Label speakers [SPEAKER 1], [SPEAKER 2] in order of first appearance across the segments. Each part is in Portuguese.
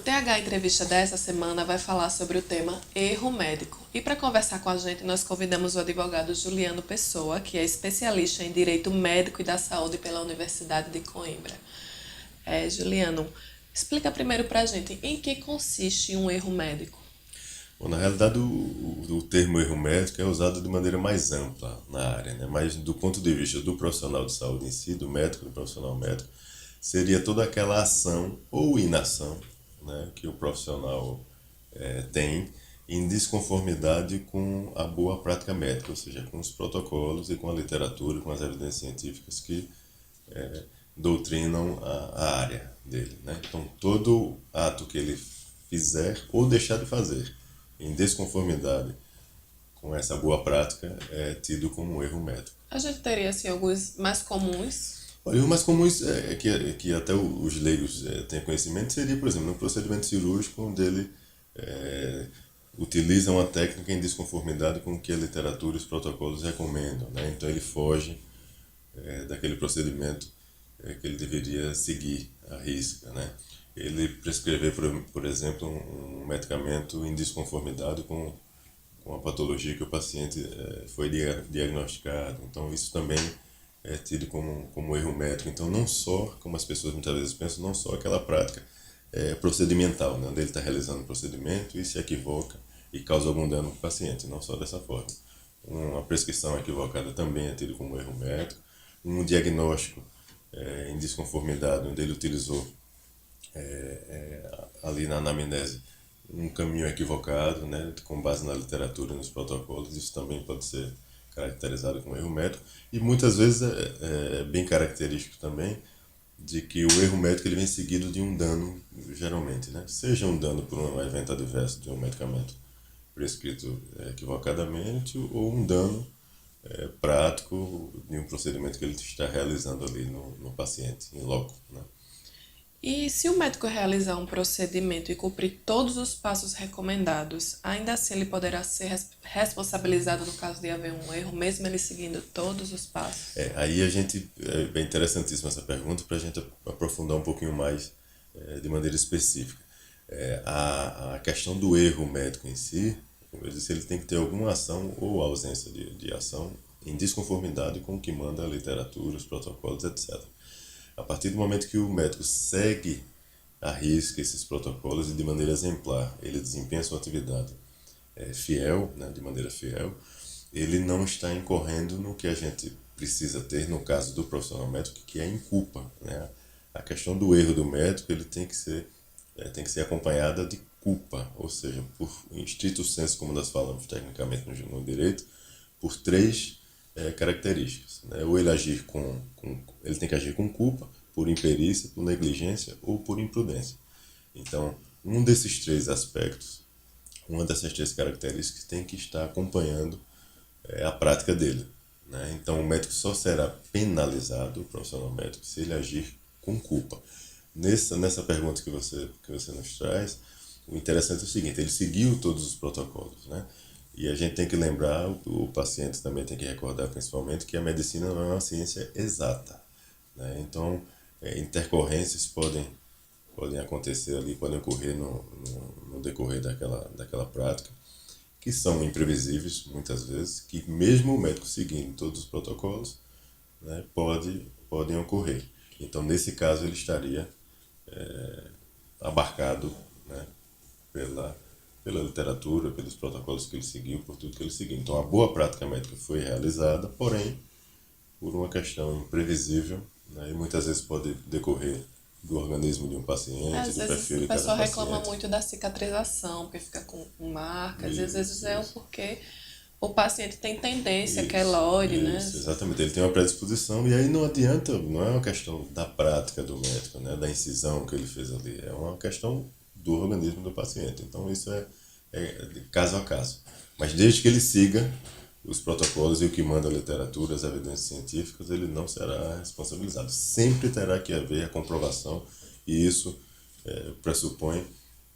[SPEAKER 1] TH Entrevista dessa semana vai falar sobre o tema erro médico. E para conversar com a gente, nós convidamos o advogado Juliano Pessoa, que é especialista em Direito Médico e da Saúde pela Universidade de Coimbra. Juliano, explica primeiro para a gente em que consiste um erro médico.
[SPEAKER 2] Bom, na realidade, o termo erro médico é usado de maneira mais ampla na área, né? Mas do ponto de vista do profissional de saúde em si, do médico, do profissional médico, seria toda aquela ação ou inação, né, que o profissional tem em desconformidade com a boa prática médica, ou seja, com os protocolos e com a literatura, com as evidências científicas que doutrinam a área dele, né? Então, todo ato que ele fizer ou deixar de fazer em desconformidade com essa boa prática é tido como um erro médico.
[SPEAKER 1] A gente teria assim alguns mais comuns.
[SPEAKER 2] Olha, o mais comum que até os leigos têm conhecimento seria, por exemplo, no procedimento cirúrgico, onde ele utiliza uma técnica em desconformidade com o que a literatura e os protocolos recomendam, né? Então ele foge daquele procedimento que ele deveria seguir à risca, né? Ele prescrever, por exemplo, um medicamento em desconformidade com a patologia que o paciente foi diagnosticado. Então, isso também é tido como erro médico. Então, não só, como as pessoas muitas vezes pensam, não só aquela prática procedimental, né? Onde ele está realizando o procedimento e se equivoca e causa algum dano para o paciente, não só dessa forma. Uma prescrição equivocada também é tido como erro médico. Um diagnóstico em desconformidade, onde ele utilizou ali na anamnese um caminho equivocado, né, com base na literatura e nos protocolos, isso também pode ser caracterizado como erro médico. E muitas vezes é bem característico também de que o erro médico ele vem seguido de um dano, geralmente, né? Seja um dano por um evento adverso de um medicamento prescrito equivocadamente ou um dano prático de um procedimento que ele está realizando ali no paciente, em loco, né?
[SPEAKER 1] E se o médico realizar um procedimento e cumprir todos os passos recomendados, ainda assim ele poderá ser responsabilizado no caso de haver um erro, mesmo ele seguindo todos os passos?
[SPEAKER 2] Aí é interessantíssima essa pergunta para a gente aprofundar um pouquinho mais de maneira específica. A questão do erro médico em si, como eu disse, ele tem que ter alguma ação ou ausência de ação em desconformidade com o que manda a literatura, os protocolos, etc. A partir do momento que o médico segue à risca esses protocolos e de maneira exemplar, ele desempenha sua atividade fiel, né, de maneira fiel, ele não está incorrendo no que a gente precisa ter no caso do profissional médico, que é inculpa, né? A questão do erro do médico ele tem que ser acompanhada de culpa, ou seja, por em estrito senso, como nós falamos tecnicamente no direito, por três características, né? Ou ele tem que agir com culpa, por imperícia, por negligência ou por imprudência. Então, um desses três aspectos, uma dessas três características tem que estar acompanhando a prática dele, né? Então, o médico só será penalizado, o profissional médico, se ele agir com culpa. Nessa pergunta que você nos traz, o interessante é o seguinte: ele seguiu todos os protocolos, né? E a gente tem que lembrar, o paciente também tem que recordar principalmente, que a medicina não é uma ciência exata, né? Então, intercorrências podem acontecer ali, podem ocorrer no decorrer daquela prática, que são imprevisíveis muitas vezes, que mesmo o médico seguindo todos os protocolos, né, podem ocorrer. Então, nesse caso, ele estaria abarcado, né, pela literatura, pelos protocolos que ele seguiu, por tudo que ele seguiu. Então, a boa prática médica foi realizada, porém, por uma questão imprevisível, né, e muitas vezes pode decorrer do organismo de um paciente,
[SPEAKER 1] Às
[SPEAKER 2] do
[SPEAKER 1] vezes
[SPEAKER 2] perfil
[SPEAKER 1] o
[SPEAKER 2] de cada
[SPEAKER 1] pessoal reclama
[SPEAKER 2] paciente.
[SPEAKER 1] muito da cicatrização, porque fica com marcas, e às vezes é
[SPEAKER 2] Isso,
[SPEAKER 1] porque o paciente tem tendência
[SPEAKER 2] isso,
[SPEAKER 1] queloide, né?
[SPEAKER 2] isso, exatamente. Ele tem uma predisposição e aí não adianta, não é uma questão da prática do médico, né, da incisão que ele fez ali, é uma questão do organismo do paciente. Então isso é de caso a caso. Mas desde que ele siga os protocolos e o que manda a literatura, as evidências científicas, ele não será responsabilizado. Sempre terá que haver a comprovação e isso pressupõe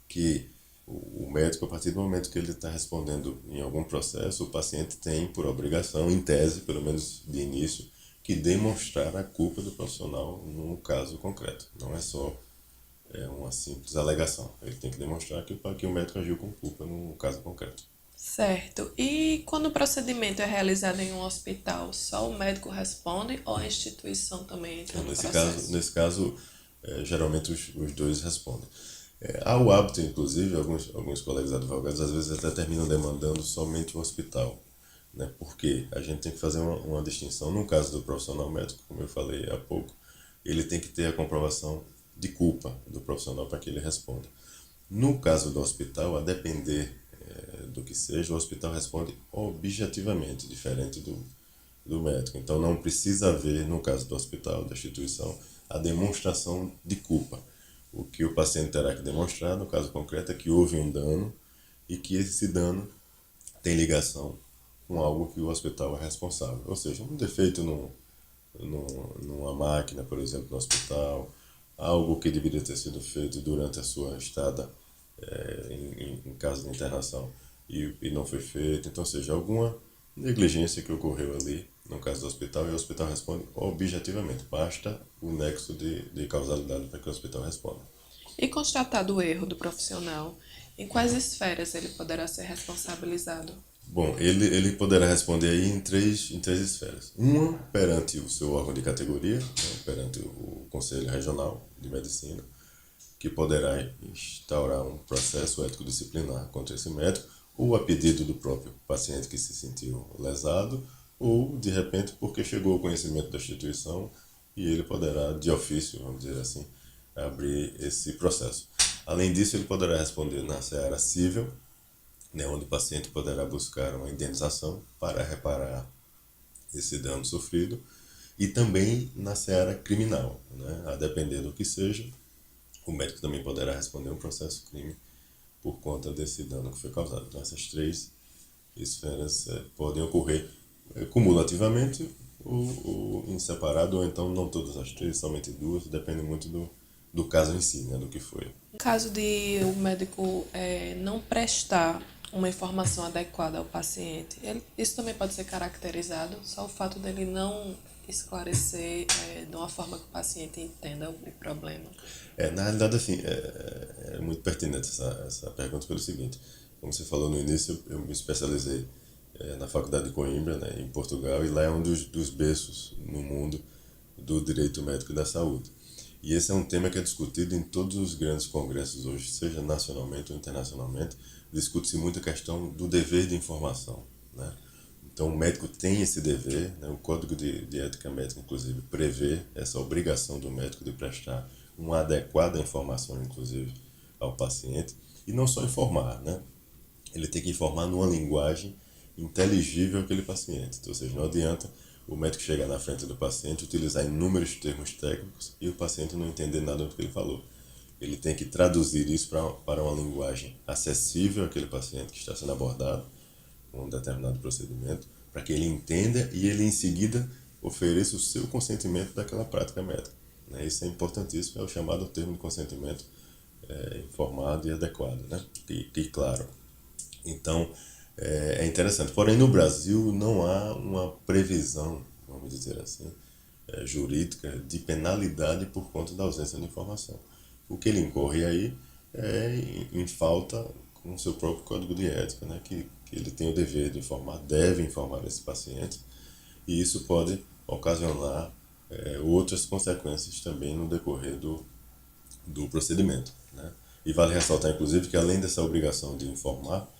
[SPEAKER 2] que o médico, a partir do momento que ele está respondendo em algum processo, o paciente tem por obrigação, em tese, pelo menos de início, que demonstrar a culpa do profissional no caso concreto. Não é só uma simples alegação. Ele tem que demonstrar que o médico agiu com culpa no caso concreto.
[SPEAKER 1] Certo. E quando o procedimento é realizado em um hospital, só o médico responde ou a instituição também entra
[SPEAKER 2] Então,
[SPEAKER 1] no processo?
[SPEAKER 2] nesse caso geralmente os dois respondem. Há o hábito, inclusive, alguns colegas advogados às vezes até terminam demandando somente o hospital, né? Porque a gente tem que fazer uma distinção. No caso do profissional médico, como eu falei há pouco, ele tem que ter a comprovação de culpa do profissional para que ele responda. No caso do hospital, a depender do que seja, o hospital responde objetivamente, diferente do médico. Então não precisa haver, no caso do hospital, da instituição, a demonstração de culpa. O que o paciente terá que demonstrar, no caso concreto, é que houve um dano e que esse dano tem ligação com algo que o hospital é responsável. Ou seja, um defeito numa máquina, por exemplo, no hospital, algo que deveria ter sido feito durante a sua estada em caso de internação e não foi feito. Então, seja, alguma negligência que ocorreu ali, no caso do hospital, e o hospital responde objetivamente. Basta o nexo de causalidade para que o hospital responda.
[SPEAKER 1] E constatado o erro do profissional, em quais esferas ele poderá ser responsabilizado?
[SPEAKER 2] Bom, ele poderá responder aí em três esferas. Uma, perante o seu órgão de categoria, né, perante o Conselho Regional de Medicina, que poderá instaurar um processo ético-disciplinar contra esse médico, ou a pedido do próprio paciente que se sentiu lesado, ou, de repente, porque chegou ao conhecimento da instituição e ele poderá, de ofício, vamos dizer assim, abrir esse processo. Além disso, ele poderá responder na seara civil, né, onde o paciente poderá buscar uma indenização para reparar esse dano sofrido, e também na seara criminal, né, a depender do que seja, o médico também poderá responder um processo crime por conta desse dano que foi causado. Então, essas três esferas podem ocorrer cumulativamente ou em separado, ou então não todas as três, somente duas, depende muito do caso em si, né, do que foi.
[SPEAKER 1] No caso de o médico não prestar uma informação adequada ao paciente, isso também pode ser caracterizado, só o fato dele não esclarecer de uma forma que o paciente entenda o problema.
[SPEAKER 2] Na realidade, assim, é muito pertinente essa pergunta pelo seguinte. Como você falou no início, eu me especializei na Faculdade de Coimbra, né, em Portugal, e lá é um dos berços no mundo do direito médico e da saúde. E esse é um tema que é discutido em todos os grandes congressos hoje, seja nacionalmente ou internacionalmente. Discute-se muito a questão do dever de informação, né? Então, o médico tem esse dever, né? O Código de Ética Médica, inclusive, prevê essa obrigação do médico de prestar uma adequada informação, inclusive, ao paciente. E não só informar, né? Ele tem que informar numa linguagem inteligível àquele paciente. Então, ou seja, não adianta o médico chegar na frente do paciente, utilizar inúmeros termos técnicos e o paciente não entender nada do que ele falou. Ele tem que traduzir isso para uma linguagem acessível àquele paciente que está sendo abordado com um determinado procedimento, para que ele entenda e ele em seguida ofereça o seu consentimento daquela prática médica. Né? Isso é importantíssimo, é o chamado termo de consentimento informado e adequado, né? E claro. Então, é interessante. Porém, no Brasil não há uma previsão, vamos dizer assim, jurídica de penalidade por conta da ausência de informação. O que ele incorre aí é em falta com o seu próprio código de ética, né? Que ele tem o dever de informar, deve informar esse paciente, e isso pode ocasionar outras consequências também no decorrer do procedimento, né? E vale ressaltar, inclusive, que além dessa obrigação de informar,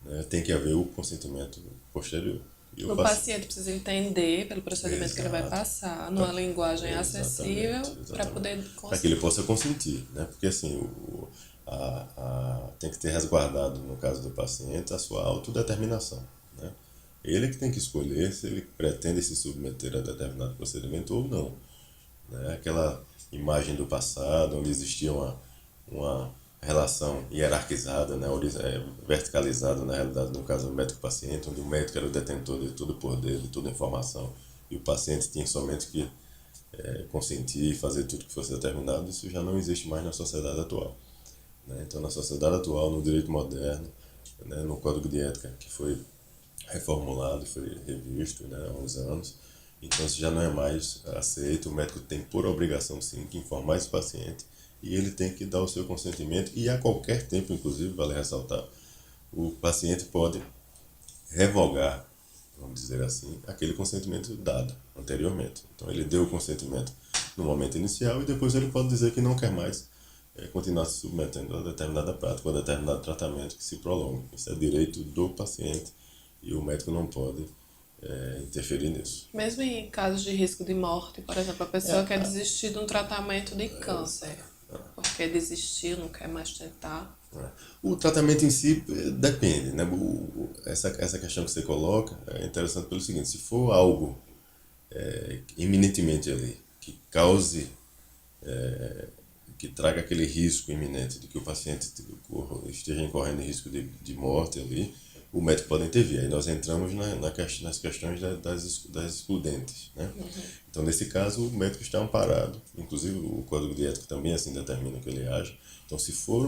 [SPEAKER 2] né, tem que haver o consentimento posterior. E
[SPEAKER 1] O paciente precisa entender pelo procedimento que ele vai
[SPEAKER 2] Exato.
[SPEAKER 1] passar, numa linguagem acessível, para
[SPEAKER 2] Exatamente.
[SPEAKER 1] poder
[SPEAKER 2] Para que ele possa consentir, né? Porque assim, tem que ter resguardado, no caso do paciente, a sua autodeterminação, né? Ele que tem que escolher se ele pretende se submeter a determinado procedimento ou não, né? Aquela imagem do passado, onde existia uma relação hierarquizada, né? Verticalizada, na realidade, no caso do médico-paciente, onde o médico era o detentor de todo o poder, de toda a informação, e o paciente tinha somente que consentir e fazer tudo que fosse determinado. Isso já não existe mais na sociedade atual, né? Então, na sociedade atual, no direito moderno, né, no Código de Ética, que foi reformulado, foi revisto, né, há uns anos, então isso já não é mais aceito. O médico tem por obrigação, sim, que informar esse paciente e ele tem que dar o seu consentimento, e a qualquer tempo, inclusive, vale ressaltar, o paciente pode revogar, vamos dizer assim, aquele consentimento dado anteriormente. Então ele deu o consentimento no momento inicial e depois ele pode dizer que não quer mais continuar se submetendo a determinada prática ou a determinado tratamento que se prolongue. Isso é direito do paciente e o médico não pode interferir nisso.
[SPEAKER 1] Mesmo em casos de risco de morte, por exemplo, a pessoa quer desistir de um tratamento de câncer, porque desistiu, não quer mais tentar.
[SPEAKER 2] O tratamento em si depende, né? Essa questão que você coloca é interessante pelo seguinte: se for algo iminentemente ali que cause, que traga aquele risco iminente de que o paciente esteja incorrendo em risco de morte ali, o médico pode intervir. Aí nós entramos nas questões das excludentes, né? Então, nesse caso, o médico está amparado. Inclusive, o Código de Ética também assim determina que ele age. Então, se for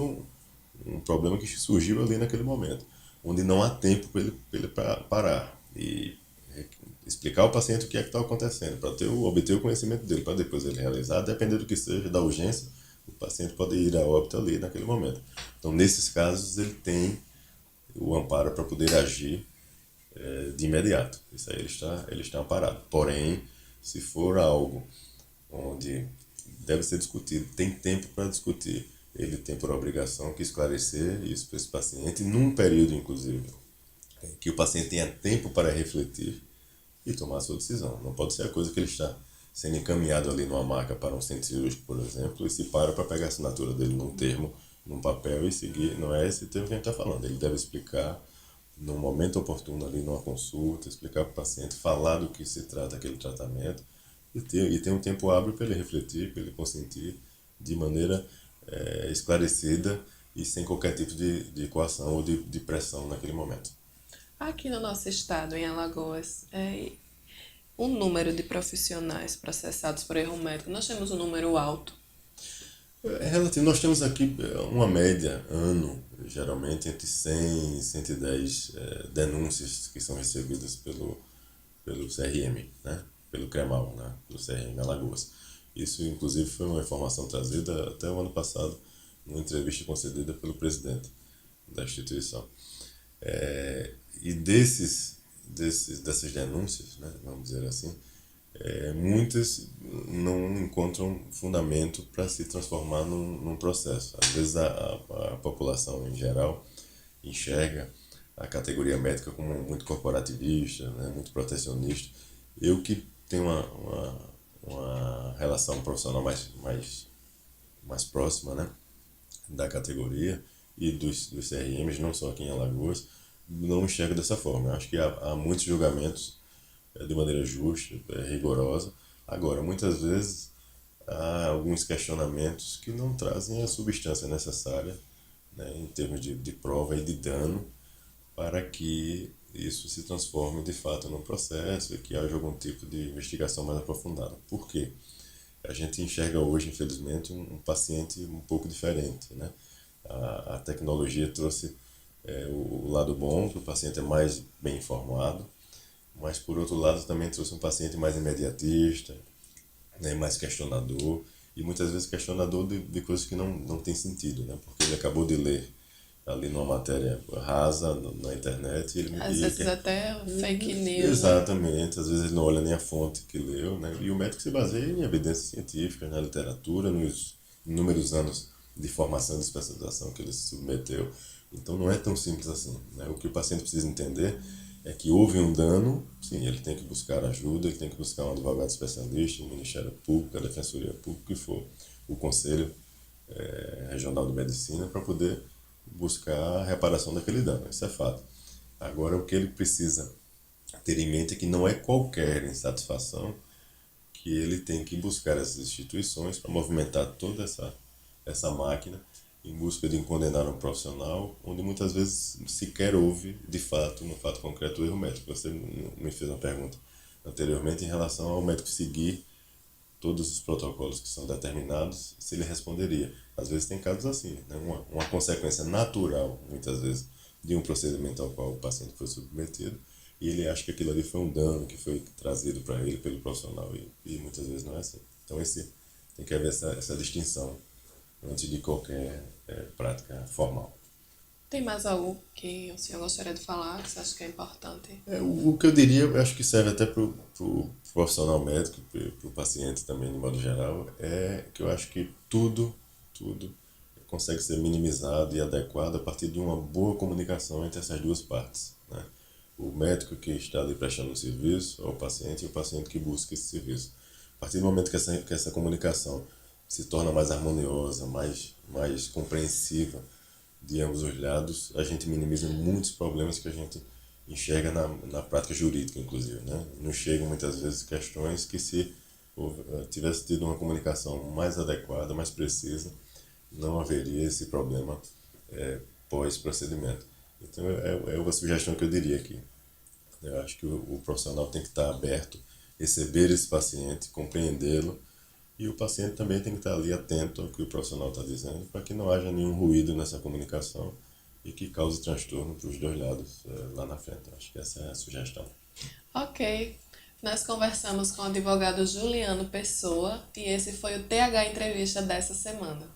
[SPEAKER 2] um problema que surgiu ali naquele momento, onde não há tempo para ele parar e explicar ao paciente o que é que está acontecendo, para obter o conhecimento dele, para depois ele realizar, dependendo do que seja, da urgência, o paciente pode ir a óbito ali naquele momento. Então, nesses casos, ele tem o amparo para poder agir de imediato. Isso aí ele está amparado. Porém, se for algo onde deve ser discutido, tem tempo para discutir, ele tem por obrigação que esclarecer isso para esse paciente, num período, inclusive, que o paciente tenha tempo para refletir e tomar a sua decisão. Não pode ser a coisa que ele está sendo encaminhado ali numa maca para um centro cirúrgico, por exemplo, e se para pegar a assinatura dele num termo, num papel e seguir. Não é esse termo que a gente está falando. Ele deve explicar no momento oportuno ali numa consulta, explicar para o paciente, falar do que se trata aquele tratamento e ter um tempo hábil para ele refletir, para ele consentir de maneira esclarecida e sem qualquer tipo de coação ou de pressão naquele momento.
[SPEAKER 1] Aqui no nosso estado, em Alagoas, o número de profissionais processados por erro médico, nós temos um número alto.
[SPEAKER 2] É relativo. Nós temos aqui uma média ano, geralmente entre 100 e 110 denúncias que são recebidas pelo CRM, né? Pelo CREMAL, né? Pelo CRM Alagoas. Isso, inclusive, foi uma informação trazida até o ano passado, numa entrevista concedida pelo presidente da instituição. E dessas denúncias, né? Vamos dizer assim, muitas não encontram fundamento para se transformar num processo. Às vezes a população em geral enxerga a categoria médica como muito corporativista, né, muito protecionista. Eu que tenho uma relação profissional mais próxima, né, da categoria e dos CRMs, não só aqui em Alagoas, não enxergo dessa forma. Eu acho que há muitos julgamentos de maneira justa, rigorosa. Agora, muitas vezes há alguns questionamentos que não trazem a substância necessária, né, em termos de prova e de dano, para que isso se transforme de fato num processo e que haja algum tipo de investigação mais aprofundada. Por quê? A gente enxerga hoje, infelizmente, um paciente um pouco diferente, né? A tecnologia trouxe o lado bom, que o paciente é mais bem informado, mas por outro lado também trouxe um paciente mais imediatista, né, mais questionador, e muitas vezes questionador de coisas que não tem sentido, né? Porque ele acabou de ler ali numa matéria rasa na internet.
[SPEAKER 1] Às vezes até fake news.
[SPEAKER 2] Exatamente, às vezes ele não olha nem a fonte que leu, né? E o médico se baseia em evidências científicas, na literatura, nos inúmeros anos de formação e de especialização que ele se submeteu. Então não é tão simples assim, né? O que o paciente precisa entender é que houve um dano, sim, ele tem que buscar ajuda, ele tem que buscar um advogado especialista, o Ministério Público, a Defensoria Pública, que for, o Conselho Regional de Medicina, para poder buscar a reparação daquele dano. Isso é fato. Agora, o que ele precisa ter em mente é que não é qualquer insatisfação que ele tem que buscar essas instituições para movimentar toda essa máquina em busca de condenar um profissional, onde muitas vezes sequer houve, de fato, no fato concreto, o erro médico. Você me fez uma pergunta anteriormente em relação ao médico seguir todos os protocolos que são determinados, se ele responderia. Às vezes tem casos assim, né? Uma consequência natural, muitas vezes, de um procedimento ao qual o paciente foi submetido, e ele acha que aquilo ali foi um dano que foi trazido para ele pelo profissional, e muitas vezes não é assim. Então tem que haver essa distinção antes de qualquer prática formal.
[SPEAKER 1] Tem mais algo que o senhor gostaria de falar que você acha que é importante?
[SPEAKER 2] O que eu diria, eu acho que serve até para o profissional médico, para o paciente também, de modo geral, é que eu acho que tudo consegue ser minimizado e adequado a partir de uma boa comunicação entre essas duas partes, né? O médico que está ali prestando o serviço ao paciente e o paciente que busca esse serviço. A partir do momento que essa comunicação se torna mais harmoniosa, mais compreensiva de ambos os lados, a gente minimiza muitos problemas que a gente enxerga na prática jurídica, inclusive, né? Nos chegam muitas vezes questões que se tivesse tido uma comunicação mais adequada, mais precisa, não haveria esse problema pós-procedimento. Então é uma sugestão que eu diria aqui. Eu acho que o profissional tem que estar aberto, receber esse paciente, compreendê-lo, e o paciente também tem que estar ali atento ao que o profissional está dizendo, para que não haja nenhum ruído nessa comunicação e que cause transtorno para os dois lados lá na frente. Acho que essa é a sugestão.
[SPEAKER 1] Ok. Nós conversamos com o advogado Juliano Pessoa e esse foi o TH Entrevista dessa semana.